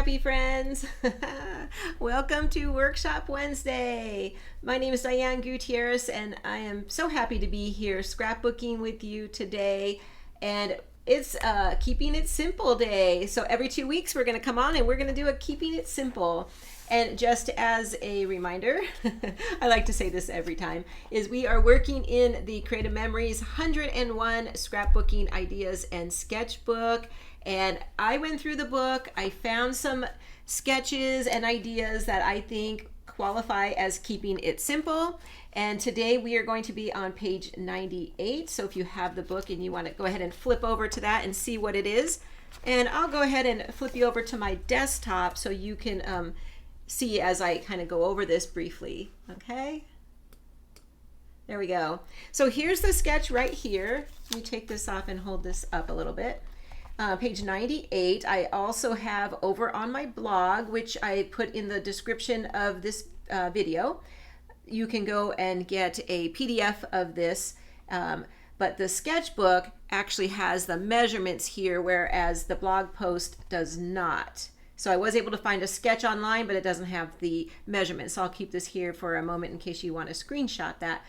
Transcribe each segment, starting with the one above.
Scrappy friends. Welcome to Workshop Wednesday. My name is Diane Gutierrez and I am so happy to be here scrapbooking with you today. And it's Keeping It Simple Day. So every 2 weeks we're going to come on and we're going to do a Keeping It Simple. And just as a reminder, I like to say this every time, is we are working in the Creative Memories 101 Scrapbooking Ideas and Sketch Book. And I went through the book, I found some sketches and ideas that I think qualify as keeping it simple. And today we are going to be on page 98. So if you have the book and you want to go ahead and flip over to that and see what it is. And I'll go ahead and flip you over to my desktop so you can see as I kind of go over this briefly. Okay? There we go. So here's the sketch right here. Let me take this off and hold this up a little bit. Page 98. I also have over on my blog, which I put in the description of this video. You can go and get a PDF of this, but the sketchbook actually has the measurements here, whereas the blog post does not. So I was able to find a sketch online, but it doesn't have the measurements. So I'll keep this here for a moment in case you want to screenshot that.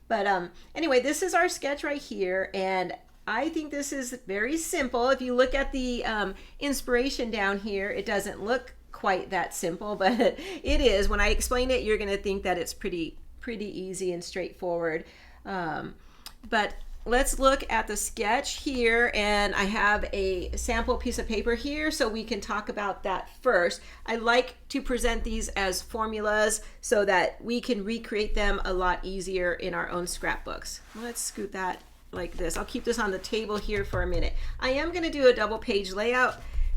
But anyway, this is our sketch right here, and I think this is very simple. If you look at the inspiration down here, it doesn't look quite that simple, but it is. When I explain it, you're going to think that it's pretty easy and straightforward. But let's look at the sketch here, and I have a sample piece of paper here so we can talk about that first. I like to present these as formulas so that we can recreate them a lot easier in our own scrapbooks. Let's scoot that like this. I'll keep this on the table here for a minute. I am going to do a double page layout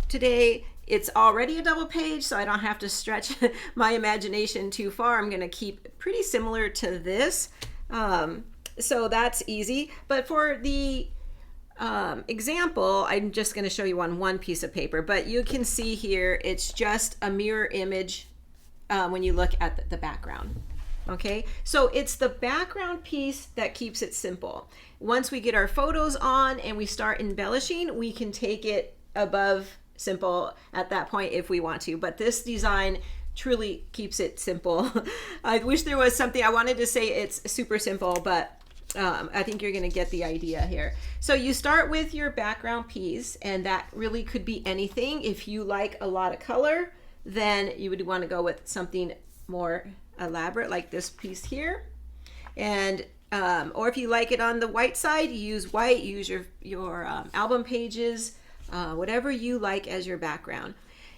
today. It's already a double page, so I don't have to stretch my imagination too far. I'm going to keep pretty similar to this. So that's easy. But for the example, I'm just going to show you on one piece of paper, but you can see here it's just a mirror image when you look at the background. Okay, so it's the background piece that keeps it simple. Once we get our photos on and we start embellishing, we can take it above simple at that point if we want to. But this design truly keeps it simple. I wish there was something, I wanted to say it's super simple, but I think you're going to get the idea here. So you start with your background piece, and that really could be anything. If you like a lot of color, then you would want to go with something more elaborate like this piece here. And or if you like it on the white side, you use white, use your album pages, whatever you like as your background.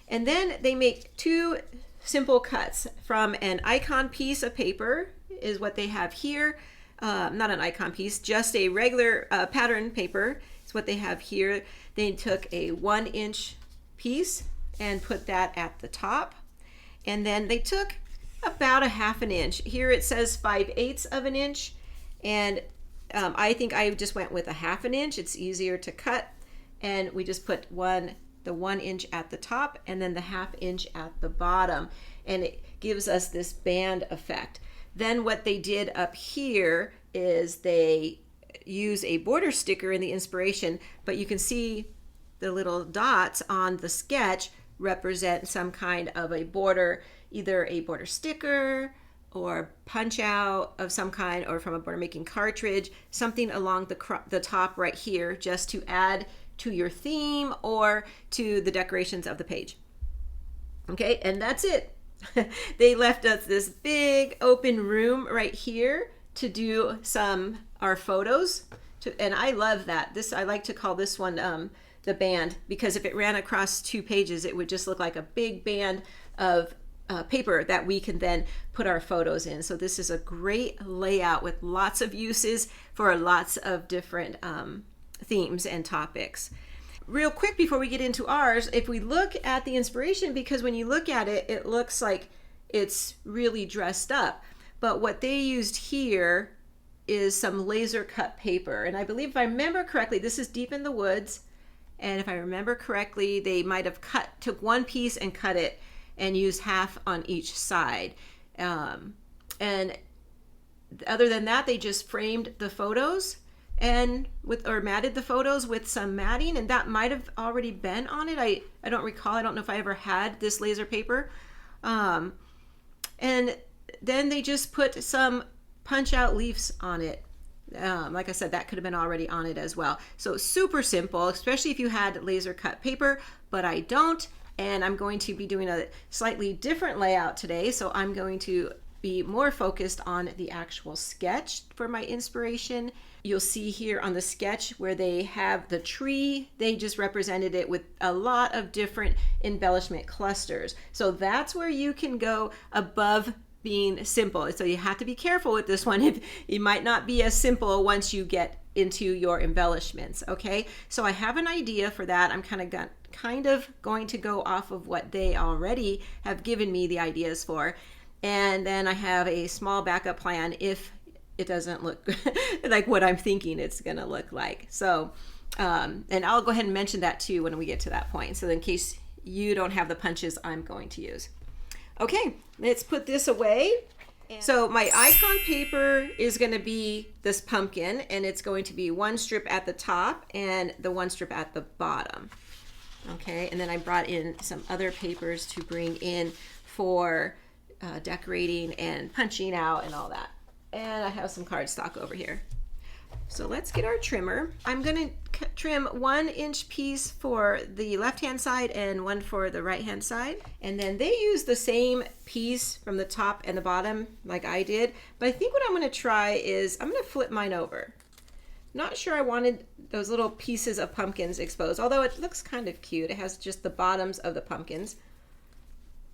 And then they make two simple cuts from an icon piece of paper is what they have here. Not an icon piece, just a regular pattern paper is what they have here. They took a 1-inch piece and put that at the top. And then they took about a 1/2 inch. Here it says 5/8 of an inch. And I think I just went with a 1/2 inch. It's easier to cut. And we just put the 1 inch at the top and then the 1/2 inch at the bottom. And it gives us this band effect. Then what they did up here is they use a border sticker in the inspiration, but you can see the little dots on the sketch represent some kind of a border, either a border sticker or punch out of some kind, or from a border making cartridge, something along the top right here, just to add to your theme or to the decorations of the page. Okay, and that's it. They left us this big open room right here to do our photos. And I love that. I like to call this one the band, because if it ran across 2 pages, it would just look like a big band of paper that we can then put our photos in. So this is a great layout with lots of uses for lots of different themes and topics. Real quick before we get into ours, if we look at the inspiration, because when you look at it, it looks like it's really dressed up. But what they used here is some laser cut paper. And I believe, if I remember correctly, this is deep in the woods. And if I remember correctly, they might have took one piece and cut it and used half on each side. And other than that, they just framed the photos and or matted the photos with some matting, and that might have already been on it. I don't recall. I don't know if I ever had this laser paper. And then they just put some punch out leaves on it. Like I said, that could have been already on it as well. So super simple, especially if you had laser cut paper, but I don't. And I'm going to be doing a slightly different layout today. So I'm going to be more focused on the actual sketch for my inspiration. You'll see here on the sketch where they have the tree, they just represented it with a lot of different embellishment clusters. So that's where you can go above being simple. So you have to be careful with this one. It might not be as simple once you get into your embellishments. Okay, so I have an idea for that. I'm kind of going to go off of what they already have given me the ideas for, and then I have a small backup plan if it doesn't look like what I'm thinking it's gonna look like. So and I'll go ahead and mention that too when we get to that point, so in case you don't have the punches I'm going to use. Okay, let's put this away. So my icon paper is going to be this pumpkin, and it's going to be one strip at the top and the one strip at the bottom. Okay, and then I brought in some other papers to bring in for decorating and punching out and all that. And I have some cardstock over here. So let's get our trimmer. I'm going to trim 1-inch piece for the left-hand side and one for the right-hand side. And then they use the same piece from the top and the bottom like I did. But I think what I'm going to try is I'm going to flip mine over. Not sure I wanted those little pieces of pumpkins exposed, although it looks kind of cute. It has just the bottoms of the pumpkins.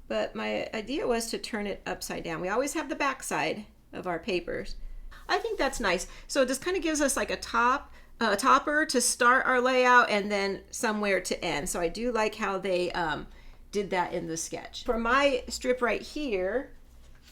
But my idea was to turn it upside down. We always have the back side of our papers. I think that's nice. So it just kind of gives us like a topper to start our layout and then somewhere to end. So I do like how they did that in the sketch. For my strip right here,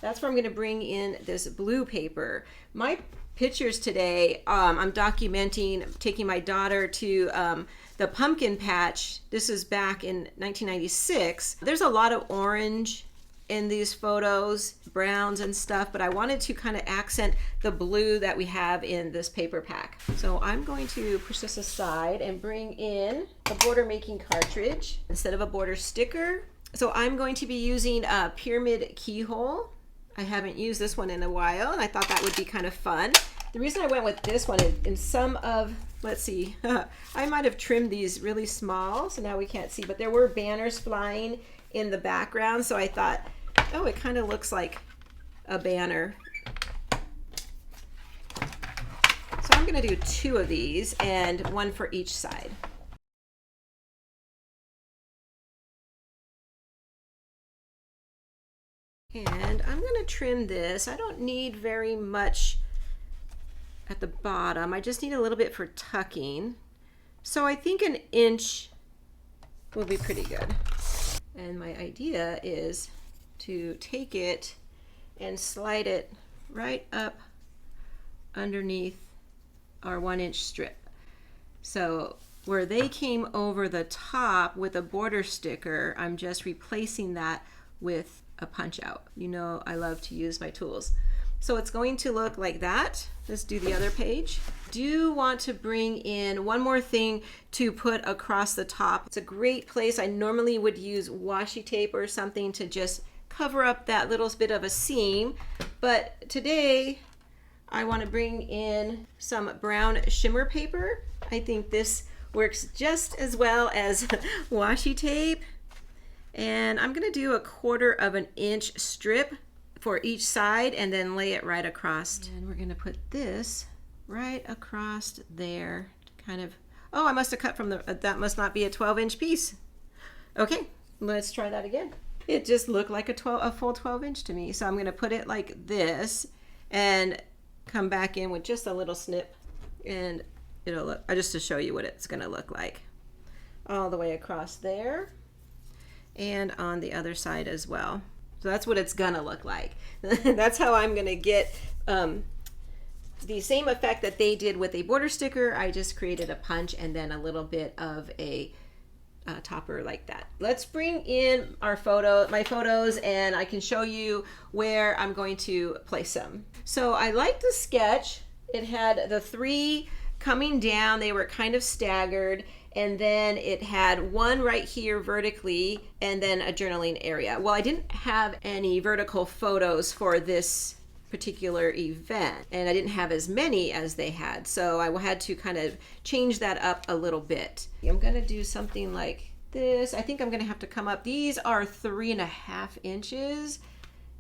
that's where I'm going to bring in this blue paper. My pictures today, I'm documenting taking my daughter to the pumpkin patch. This is back in 1996. There's a lot of orange in these photos, browns and stuff, but I wanted to kind of accent the blue that we have in this paper pack. So I'm going to push this aside and bring in a border making cartridge instead of a border sticker. So I'm going to be using a pyramid keyhole. I haven't used this one in a while, and I thought that would be kind of fun. The reason I went with this one is in some of, let's see, I might have trimmed these really small, so now we can't see, but there were banners flying in the background, so I thought, oh, it kind of looks like a banner. So I'm going to do 2 of these and one for each side. And I'm going to trim this. I don't need very much at the bottom. I just need a little bit for tucking. So I think 1 inch will be pretty good. And my idea is to take it and slide it right up underneath our 1-inch strip. So where they came over the top with a border sticker, I'm just replacing that with a punch out. You know, I love to use my tools. So it's going to look like that. Let's do the other page. Do want to bring in one more thing to put across the top. It's a great place. I normally would use washi tape or something to just cover up that little bit of a seam, but today I want to bring in some brown shimmer paper. I think this works just as well as washi tape, and I'm going to do 1/4 inch strip for each side and then lay it right across. And we're going to put this right across there, kind of. Oh, I must have cut from that must not be a 12-inch piece. Okay, let's try that again. It just looked like a full 12-inch to me. So I'm going to put it like this and come back in with just a little snip, and it'll look, just to show you what it's going to look like. All the way across there and on the other side as well. So that's what it's going to look like. That's how I'm going to get the same effect that they did with a border sticker. I just created a punch and then a little bit of a topper like that. Let's bring in my photos, and I can show you where I'm going to place them. So I like the sketch. It had the 3 coming down, they were kind of staggered, and then it had one right here vertically and then a journaling area. Well, I didn't have any vertical photos for this particular event, and I didn't have as many as they had, so I had to kind of change that up a little bit. I'm gonna do something like this. I think I'm gonna have to come up. These are 3.5 inches.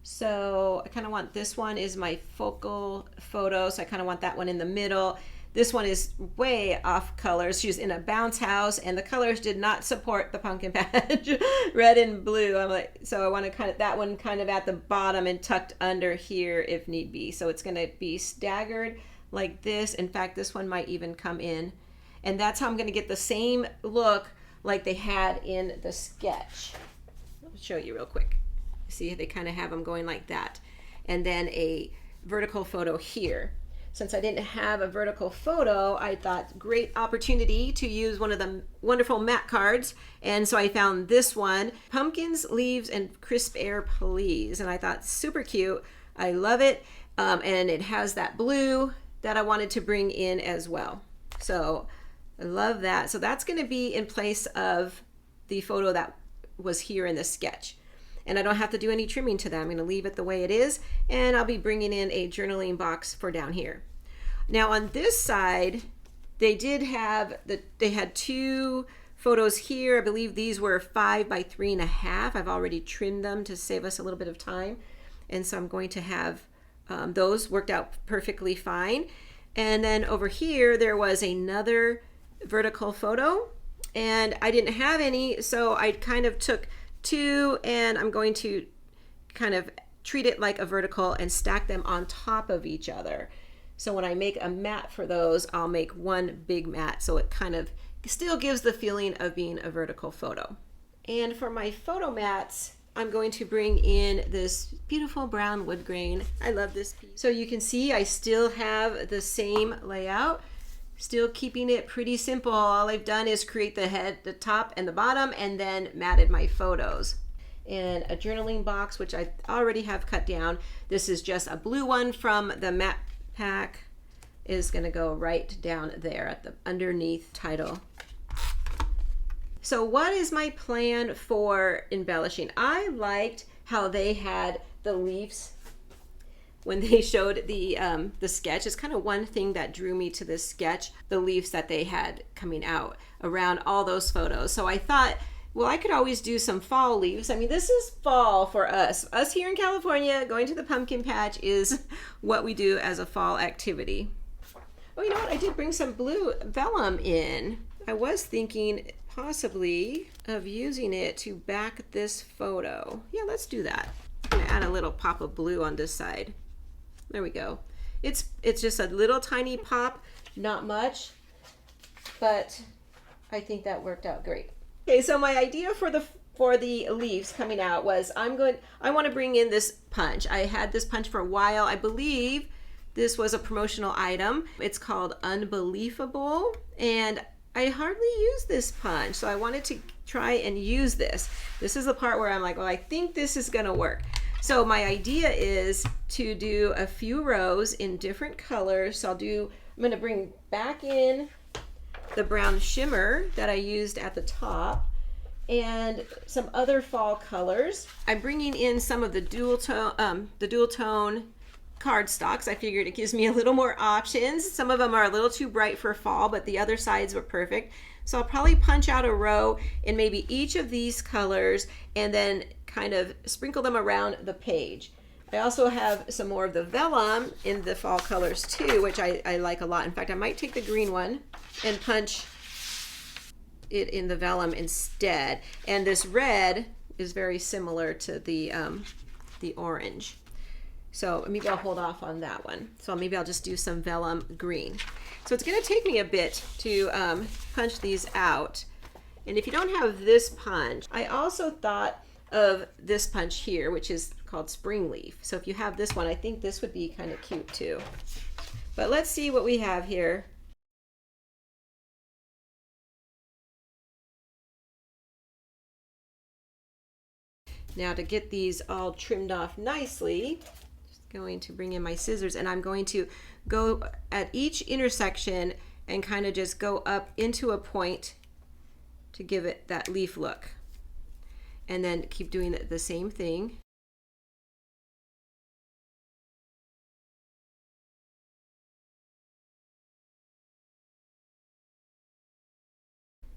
So I kind of want, this one is my focal photo, so I kind of want that one in the middle. This one is way off colors. She's in a bounce house and the colors did not support the pumpkin patch, red and blue. I'm like, so I want to kind of, that one kind of at the bottom and tucked under here if need be. So it's going to be staggered like this. In fact, this one might even come in. And that's how I'm going to get the same look like they had in the sketch. I'll show you real quick. See, they kind of have them going like that. And then a vertical photo here. Since I didn't have a vertical photo, I thought great opportunity to use one of the wonderful mat cards. And so I found this one, Pumpkins, Leaves, and Crisp Air Please. And I thought super cute. I love it. And it has that blue that I wanted to bring in as well. So I love that. So that's going to be in place of the photo that was here in the sketch. And I don't have to do any trimming to them. I'm going to leave it the way it is, and I'll be bringing in a journaling box for down here. Now on this side, they did have they had 2 photos here. I believe these were 5 by 3.5. I've already trimmed them to save us a little bit of time, and so I'm going to have those worked out perfectly fine. And then over here there was another vertical photo, and I didn't have any, so I kind of took 2 and I'm going to kind of treat it like a vertical and stack them on top of each other. So when I make a mat for those, I'll make one big mat, so it kind of still gives the feeling of being a vertical photo. And for my photo mats, I'm going to bring in this beautiful brown wood grain. I love this piece. So you can see I still have the same layout, still keeping it pretty simple. All I've done is create the head, the top and the bottom, and then matted my photos. And a journaling box, which I already have cut down. This is just a blue one from the mat pack, is going to go right down there at the underneath title. So what is my plan for embellishing? I liked how they had the leaves when they showed the sketch. It's kind of one thing that drew me to this sketch, the leaves that they had coming out around all those photos. So I thought, well, I could always do some fall leaves. I mean, this is fall for us. Us here in California, going to the pumpkin patch is what we do as a fall activity. Oh, you know what? I did bring some blue vellum in. I was thinking possibly of using it to back this photo. Yeah, let's do that. I'm gonna add a little pop of blue on this side. There we go. It's just a little tiny pop, not much, but I think that worked out great. Okay, so my idea for the leaves coming out was I want to bring in this punch. I had this punch for a while. I believe this was a promotional item. It's called Unbelievable, and I hardly use this punch, so I wanted to try and use this. This is the part where I'm like, well, I think this is gonna work. So my idea is to do a few rows in different colors. So I'm gonna bring back in the brown shimmer that I used at the top and some other fall colors. I'm bringing in some of the dual tone cardstocks. I figured it gives me a little more options. Some of them are a little too bright for fall, but the other sides were perfect. So I'll probably punch out a row in maybe each of these colors and then kind of sprinkle them around the page. I also have some more of the vellum in the fall colors too, which I like a lot. In fact, I might take the green one and punch it in the vellum instead. And this red is very similar to the orange. So maybe I'll hold off on that one. So maybe I'll just do some vellum green. So it's gonna take me a bit to punch these out. And if you don't have this punch, I also thought of this punch here, which is called Spring Leaf. So if you have this one, I think this would be kind of cute too. But let's see what we have here. Now to get these all trimmed off nicely, just going to bring in my scissors and I'm going to go at each intersection and kind of just go up into a point to give it that leaf look. And then keep doing the same thing.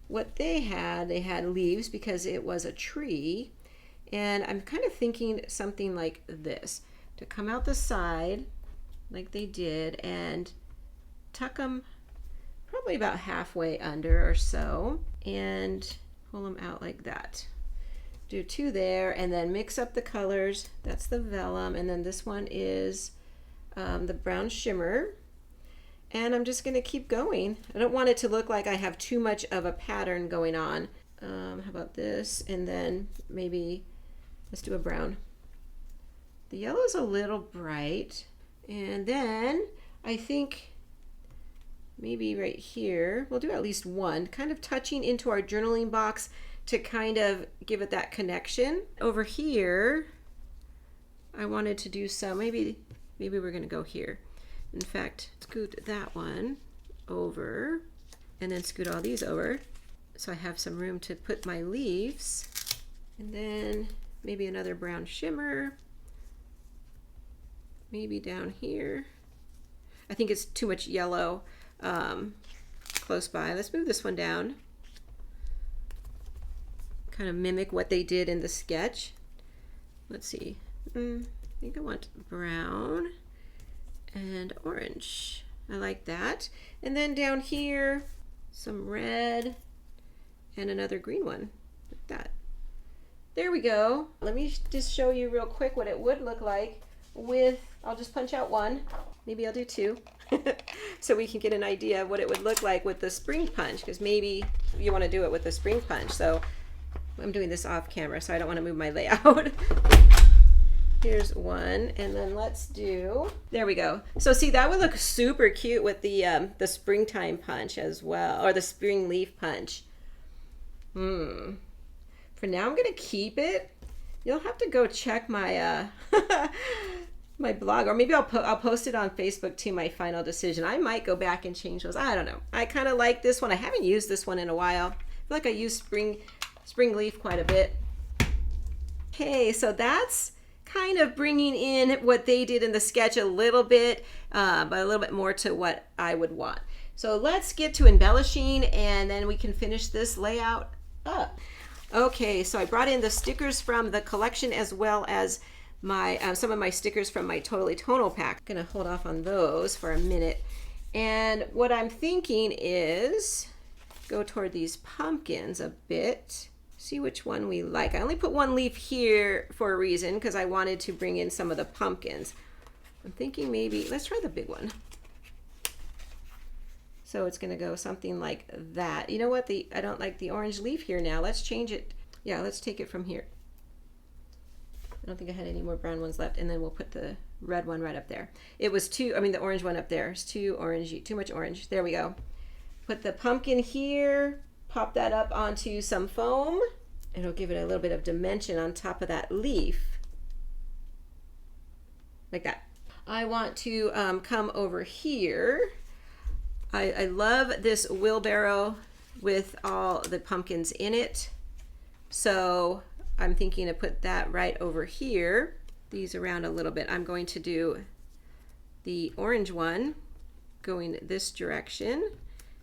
What they had leaves because it was a tree, and I'm kind of thinking something like this, to come out the side like they did and tuck them probably about halfway under or so and pull them out like that. Do 2 there and then mix up the colors. That's the vellum, and then this one is the brown shimmer. And I'm just going to keep going. I don't want it to look like I have too much of a pattern going on. How about this? And then maybe let's do a brown. The yellow is a little bright. And then I think maybe right here, we'll do at least one, kind of touching into our journaling box to kind of give it that connection. Over here, I wanted to do some, maybe we're going to go here. In fact, scoot that one over and then scoot all these over so I have some room to put my leaves. And then maybe another brown shimmer, maybe down here. I think it's too much yellow close by. Let's move this one down. Kind of mimic what they did in the sketch. Let's see. I think I want brown and orange. I like that. And then down here, some red and another green one, like that. There we go. Let me just show you real quick what it would look like with, I'll just punch out one, maybe I'll do 2, so we can get an idea of what it would look like with the spring punch, because maybe you want to do it with the spring punch. So I'm doing this off camera, so I don't want to move my layout. Here's one, and then let's do, there we go. So see, that would look super cute with the springtime punch as well, or the spring leaf punch. For now, I'm gonna keep it. You'll have to go check my my blog, or maybe I'll post it on Facebook too, my final decision. I might go back and change those. I don't know. I kind of like this one. I haven't used this one in a while. I feel like I use spring leaf quite a bit. Okay, so that's kind of bringing in what they did in the sketch a little bit, but a little bit more to what I would want. So let's get to embellishing, and then we can finish this layout up. Okay, so I brought in the stickers from the collection as well as my some of my stickers from my Totally Tonal pack. I'm gonna hold off on those for a minute. And what I'm thinking is go toward these pumpkins a bit. See which one we like. I only put one leaf here for a reason, because I wanted to bring in some of the pumpkins. I'm thinking maybe, let's try the big one. So it's gonna go something like that. You know what, I don't like the orange leaf here now. Let's change it. Yeah, let's take it from here. I don't think I had any more brown ones left, and then we'll put the red one right up there. It was the orange one up there. It's too orangey, too much orange. There we go. Put the pumpkin here. Pop that up onto some foam. It'll give it a little bit of dimension on top of that leaf. Like that. I want to come over here. I love this wheelbarrow with all the pumpkins in it. So I'm thinking to put that right over here. These around a little bit. I'm going to do the orange one going this direction,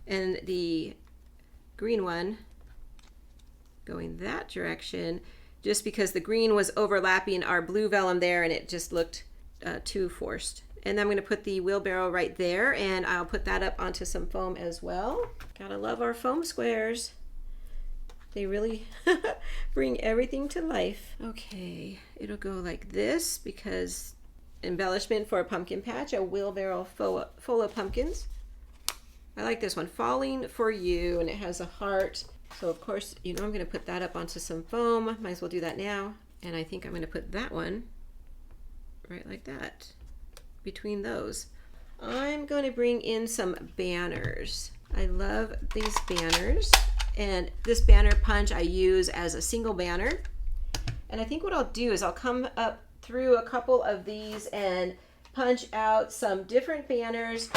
and the green one going that direction, just because the green was overlapping our blue vellum there and it just looked too forced. And then I'm going to put the wheelbarrow right there, and I'll put that up onto some foam as well. Gotta love our foam squares. They really bring everything to life. Okay, it'll go like this because embellishment for a pumpkin patch, a wheelbarrow full of pumpkins. I like this one, Falling for You, and it has a heart. So of course, I'm going to put that up onto some foam. Might as well do that now. And I think I'm going to put that one right like that between those. I'm going to bring in some banners. I love these banners, and this banner punch I use as a single banner. And I think what I'll do is I'll come up through a couple of these and punch out some different banners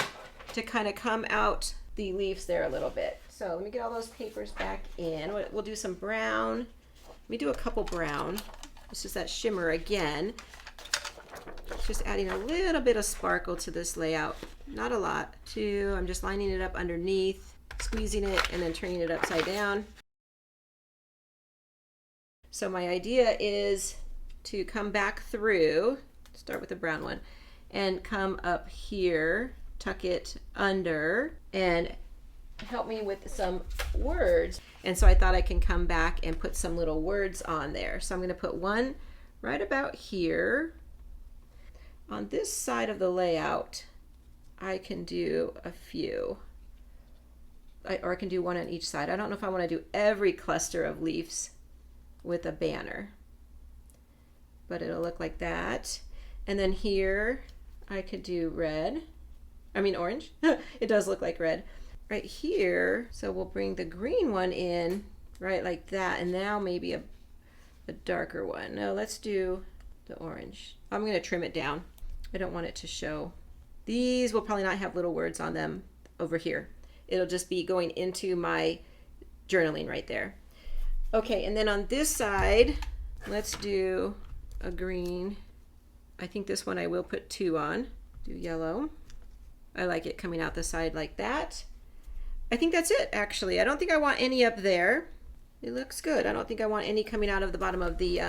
to kind of come out the leaves there a little bit. So let me get all those papers back in. We'll do some brown. Let me do a couple brown. This is that shimmer again. Just adding a little bit of sparkle to this layout. Not a lot. I'm just lining it up underneath, squeezing it, and then turning it upside down. So my idea is to come back through, start with the brown one, and come up here, tuck it under, and help me with some words. And so I thought I can come back and put some little words on there. So I'm going to put one right about here. On this side of the layout, I can do a few. Or I can do one on each side. I don't know if I want to do every cluster of leaves with a banner, but it'll look like that. And then here I could do orange. It does look like red right here. So we'll bring the green one in right like that, and now maybe a darker one. No, let's do the orange. I'm going to trim it down. I don't want it to show. These will probably not have little words on them over here. It'll just be going into my journaling right there. Okay, and then on this side, let's do a green. I think this one I will put 2 on. Do yellow. I like it coming out the side like that. I think that's it, actually. I don't think I want any up there. It looks good. I don't think I want any coming out of the bottom of the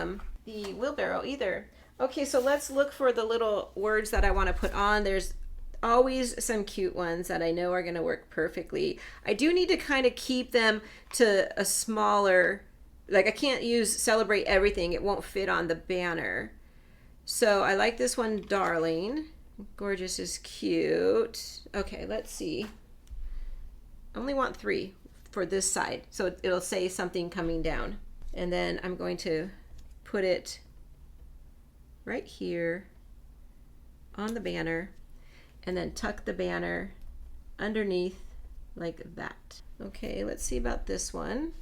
wheelbarrow either. Okay, so let's look for the little words that I want to put on. There's always some cute ones that I know are going to work perfectly. I do need to kind of keep them to a smaller, like I can't use celebrate everything. It won't fit on the banner. So I like this one, darling. Gorgeous is cute. Okay, let's see. I only want 3 for this side. So it'll say something coming down. And then I'm going to put it right here on the banner, and then tuck the banner underneath like that. Okay, let's see about this one.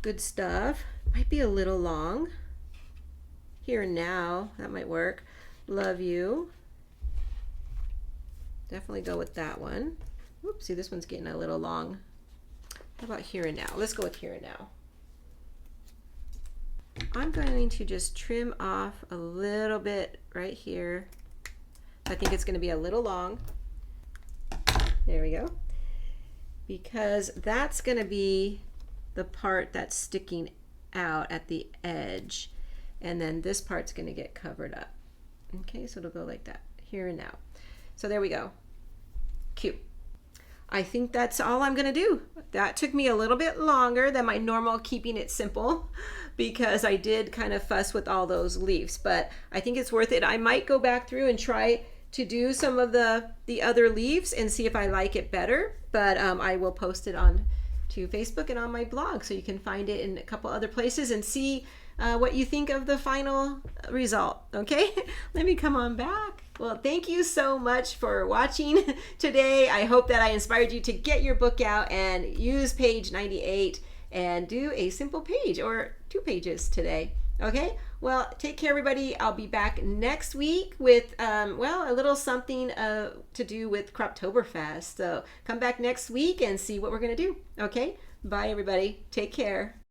Good stuff. Might be a little long. Here and now, that might work. Love you. Definitely go with that one. Oops, see, this one's getting a little long. How about here and now? Let's go with here and now. I'm going to just trim off a little bit right here. I think it's going to be a little long. There we go. Because that's going to be the part that's sticking out at the edge. And then this part's going to get covered up. Okay, so it'll go like that, here and now. So there we go. Cute. I think that's all I'm going to do. That took me a little bit longer than my normal keeping it simple because I did kind of fuss with all those leaves, but I think it's worth it. I might go back through and try to do some of the other leaves and see if I like it better, but I will post it on to Facebook and on my blog so you can find it in a couple other places and see what you think of the final result. Okay, let me come on back. Well, thank you so much for watching today. I hope that I inspired you to get your book out and use page 98 and do a simple page or 2 pages today. Okay, well, take care, everybody. I'll be back next week with, well, a little something to do with Croptoberfest. So come back next week and see what we're going to do. Okay, bye, everybody. Take care.